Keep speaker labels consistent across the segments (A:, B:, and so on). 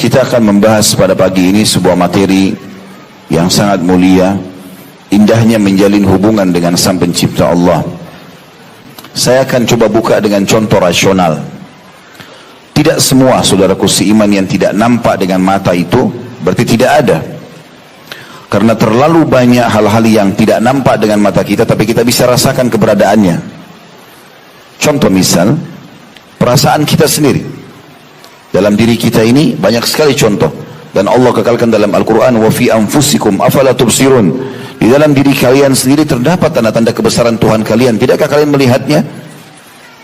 A: Kita akan membahas pada pagi ini sebuah materi yang sangat mulia, indahnya menjalin hubungan dengan Sang Pencipta Allah. Saya akan coba buka dengan contoh rasional. Tidak semua saudaraku seiman yang tidak nampak dengan mata itu berarti tidak ada. Karena terlalu banyak hal-hal yang tidak nampak dengan mata kita tapi kita bisa rasakan keberadaannya. Contoh misal, perasaan kita sendiri. Dalam diri kita ini banyak sekali contoh, dan Allah kekalkan dalam Al-Quran, wa fi anfusikum afala tubsirun. Di dalam diri kalian sendiri terdapat tanda-tanda kebesaran Tuhan kalian, tidakkah kalian melihatnya?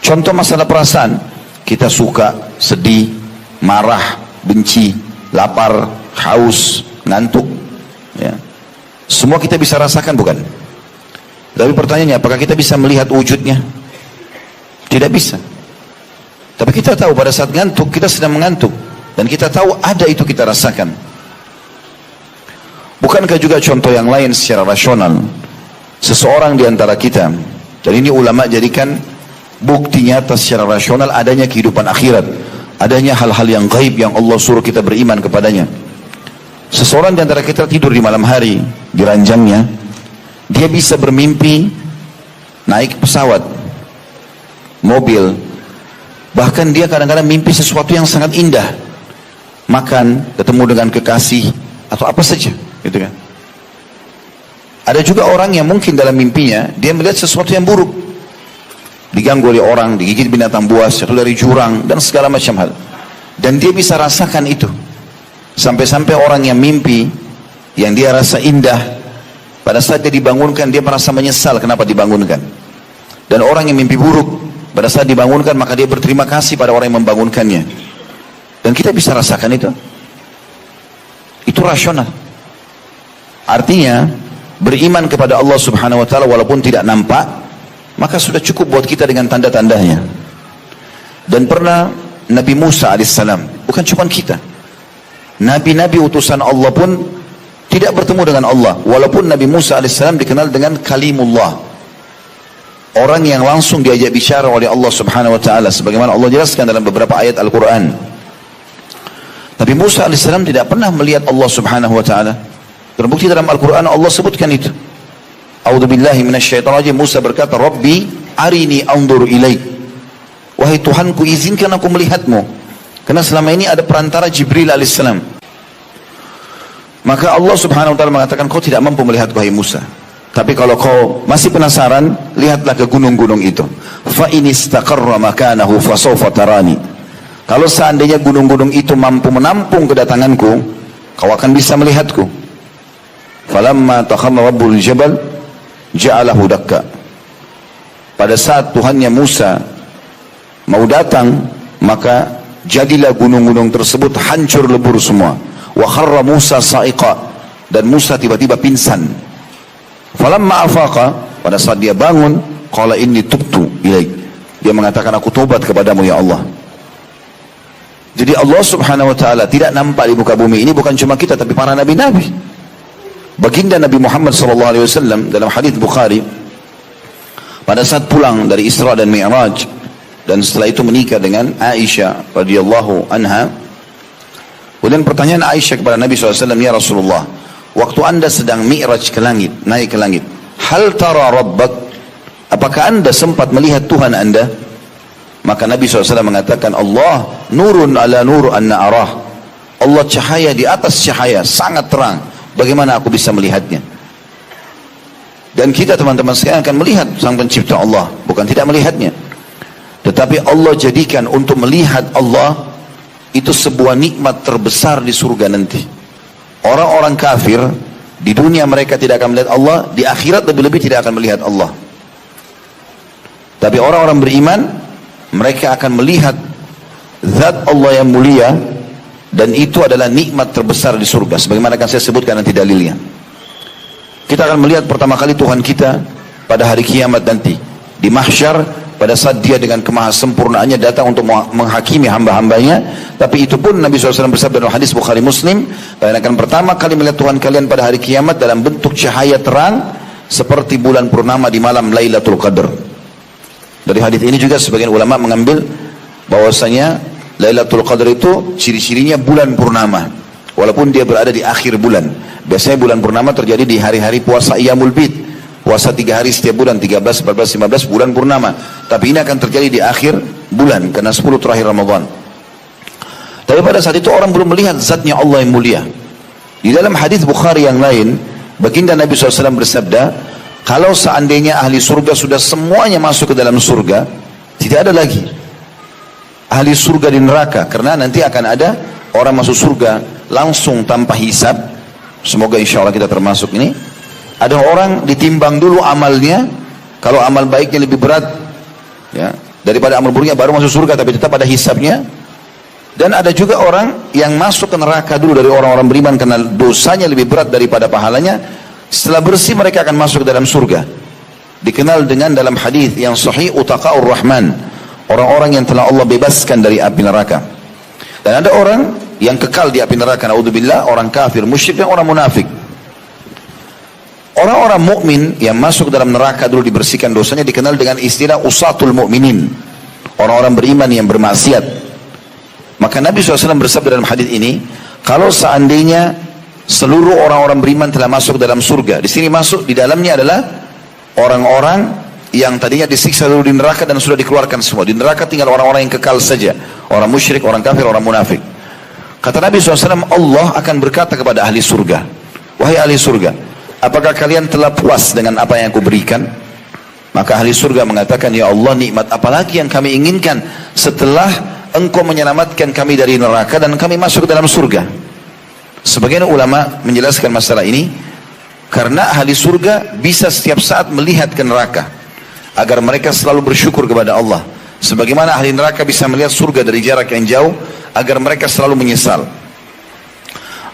A: Contoh masalah perasaan, kita suka, sedih, marah, benci, lapar, haus, ngantuk, ya. Semua kita bisa rasakan, bukan? Tapi pertanyaannya, apakah kita bisa melihat wujudnya? Tidak bisa. Tapi kita tahu pada saat ngantuk, kita sedang mengantuk. Dan kita tahu ada itu kita rasakan. Bukankah juga contoh yang lain secara rasional? Seseorang di antara kita, dan ini ulama jadikan bukti nyata secara rasional adanya kehidupan akhirat. Adanya hal-hal yang gaib yang Allah suruh kita beriman kepadanya. Seseorang di antara kita tidur di malam hari, di ranjangnya, dia bisa bermimpi naik pesawat, mobil, bahkan dia kadang-kadang mimpi sesuatu yang sangat indah, makan, ketemu dengan kekasih, atau apa saja, gitu kan. Ada juga orang yang mungkin dalam mimpinya dia melihat sesuatu yang buruk, diganggu oleh orang, digigit binatang buas, jatuh dari jurang, dan segala macam hal, dan dia bisa rasakan itu. Sampai-sampai orang yang mimpi yang dia rasa indah, pada saat dia dibangunkan dia merasa menyesal kenapa dibangunkan. Dan orang yang mimpi buruk, pada saat dibangunkan maka dia berterima kasih pada orang yang membangunkannya. Dan kita bisa rasakan itu. Itu rasional. Artinya beriman kepada Allah Subhanahu wa taala walaupun tidak nampak, maka sudah cukup buat kita dengan tanda-tandanya. Dan pernah Nabi Musa alaihissalam, bukan cuma kita, nabi-nabi utusan Allah pun tidak bertemu dengan Allah, walaupun Nabi Musa alaihissalam dikenal dengan kalimullah, orang yang langsung diajak bicara oleh Allah Subhanahu wa taala, sebagaimana Allah jelaskan dalam beberapa ayat Al-Quran. Nabi Musa alaihissalam tidak pernah melihat Allah Subhanahu wa taala. Terbukti dalam Al-Quran Allah sebutkan itu. A'udzubillahi minasyaitonirrajim. Musa berkata, Rabbi arini anzur ilaik. Wahai Tuhanku, izinkan aku melihatmu. Karena selama ini ada perantara Jibril alaihissalam. Maka Allah Subhanahu wa taala mengatakan, kau tidak mampu melihat wahai Musa. Tapi kalau kau masih penasaran, lihatlah ke gunung-gunung itu. Fa in istaqarra makanahu fasawfa tarani. Kalau seandainya gunung-gunung itu mampu menampung kedatanganku, kau akan bisa melihatku. Falamma takhamma rabbul jabal ja'alahu dakka. Pada saat Tuhannya Musa mau datang, maka jadilah gunung-gunung tersebut hancur lebur semua. Wa kharra Musa sa'iqa, dan Musa tiba-tiba pingsan. Falamma afaqa, pada saat dia bangun, qala inni tubtu ilaik, dia mengatakan aku tobat kepadamu ya Allah. Jadi Allah Subhanahu wa taala tidak nampak di muka bumi ini bukan cuma kita tapi para nabi-nabi. Baginda Nabi Muhammad sallallahu alaihi wasallam dalam hadis Bukhari, pada saat pulang dari Isra dan Mi'raj dan setelah itu menikah dengan Aisyah radhiyallahu anha, kemudian pertanyaan Aisyah kepada Nabi SAW, ya Rasulullah, waktu anda sedang mi'raj ke langit, naik ke langit, hal tara rabbak, apakah anda sempat melihat Tuhan anda? Maka Nabi SAW mengatakan, Allah nurun ala nur anna arah. Allah cahaya di atas cahaya, sangat terang, bagaimana aku bisa melihatnya? Dan kita teman-teman sekalian akan melihat Sang Pencipta Allah, bukan tidak melihatnya, tetapi Allah jadikan untuk melihat Allah itu sebuah nikmat terbesar di surga nanti. Orang-orang kafir di dunia mereka tidak akan melihat Allah, di akhirat lebih-lebih tidak akan melihat Allah. Tapi orang-orang beriman, mereka akan melihat zat Allah yang mulia, dan itu adalah nikmat terbesar di surga, sebagaimana akan saya sebutkan nanti dalilnya. Kita akan melihat pertama kali Tuhan kita pada hari kiamat nanti di mahsyar, pada saat dia dengan kemahasempurnaannya datang untuk menghakimi hamba-hambanya. Tapi itu pun Nabi SAW bersabda dalam hadis Bukhari Muslim, kalian akan pertama kali melihat Tuhan kalian pada hari kiamat dalam bentuk cahaya terang seperti bulan purnama di malam Lailatul Qadar. Dari hadis ini juga sebagian ulama mengambil bahwasanya Lailatul Qadar itu ciri-cirinya bulan purnama. Walaupun dia berada di akhir bulan. Biasanya bulan purnama terjadi di hari-hari puasa Iyamul Bid. Puasa 3 hari setiap bulan, 13, 14, 15 bulan purnama. Tapi ini akan terjadi di akhir bulan, karena 10 terakhir Ramadan. Tapi pada saat itu orang belum melihat zatnya Allah yang mulia. Di dalam hadis Bukhari yang lain, baginda Nabi SAW bersabda, kalau seandainya ahli surga sudah semuanya masuk ke dalam surga, tidak ada lagi ahli surga di neraka, karena nanti akan ada orang masuk surga langsung tanpa hisab. Semoga insya Allah kita termasuk ini. Ada orang ditimbang dulu amalnya, kalau amal baiknya lebih berat ya, daripada amal buruknya, baru masuk surga, tapi tetap ada hisabnya. Dan ada juga orang yang masuk ke neraka dulu dari orang-orang beriman karena dosanya lebih berat daripada pahalanya. Setelah bersih mereka akan masuk ke dalam surga. Dikenal dengan dalam hadis yang sahih, utaqaur rahman, orang-orang yang telah Allah bebaskan dari api neraka. Dan ada orang yang kekal di api neraka, naudzubillah, orang kafir, musyrik, dan orang munafik. Orang-orang mukmin yang masuk dalam neraka dulu dibersihkan dosanya dikenal dengan istilah usatul mu'minin, orang-orang beriman yang bermaksiat. Maka Nabi SAW bersabda dalam hadis ini, kalau seandainya seluruh orang-orang beriman telah masuk dalam surga, di sini masuk di dalamnya adalah orang-orang yang tadinya disiksa dulu di neraka dan sudah dikeluarkan semua. Di neraka tinggal orang-orang yang kekal saja, orang musyrik, orang kafir, orang munafik. Kata Nabi SAW, Allah akan berkata kepada ahli surga, wahai ahli surga, apakah kalian telah puas dengan apa yang aku berikan? Maka ahli surga mengatakan, ya Allah, nikmat apa lagi yang kami inginkan setelah Engkau menyelamatkan kami dari neraka dan kami masuk ke dalam surga. Sebagian ulama menjelaskan masalah ini karena ahli surga bisa setiap saat melihat ke neraka agar mereka selalu bersyukur kepada Allah. Sebagaimana ahli neraka bisa melihat surga dari jarak yang jauh agar mereka selalu menyesal.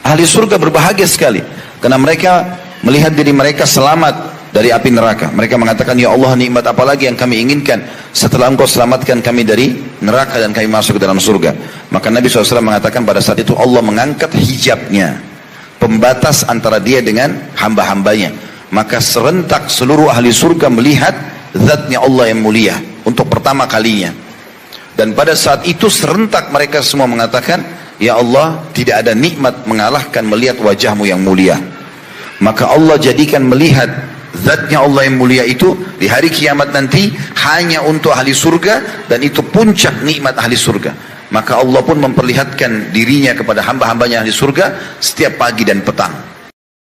A: Ahli surga berbahagia sekali karena mereka melihat diri mereka selamat dari api neraka. Mereka mengatakan, ya Allah, nikmat apa lagi yang kami inginkan setelah Engkau selamatkan kami dari neraka dan kami masuk ke dalam surga. Maka Nabi SAW mengatakan pada saat itu Allah mengangkat hijabnya, pembatas antara dia dengan hamba-hambanya. Maka serentak seluruh ahli surga melihat zatnya Allah yang mulia untuk pertama kalinya. Dan pada saat itu serentak mereka semua mengatakan, ya Allah, tidak ada nikmat mengalahkan melihat wajahmu yang mulia. Maka Allah jadikan melihat zatnya Allah yang mulia itu di hari kiamat nanti hanya untuk ahli surga, dan itu puncak nikmat ahli surga. Maka Allah pun memperlihatkan dirinya kepada hamba-hambanya ahli surga setiap pagi dan petang.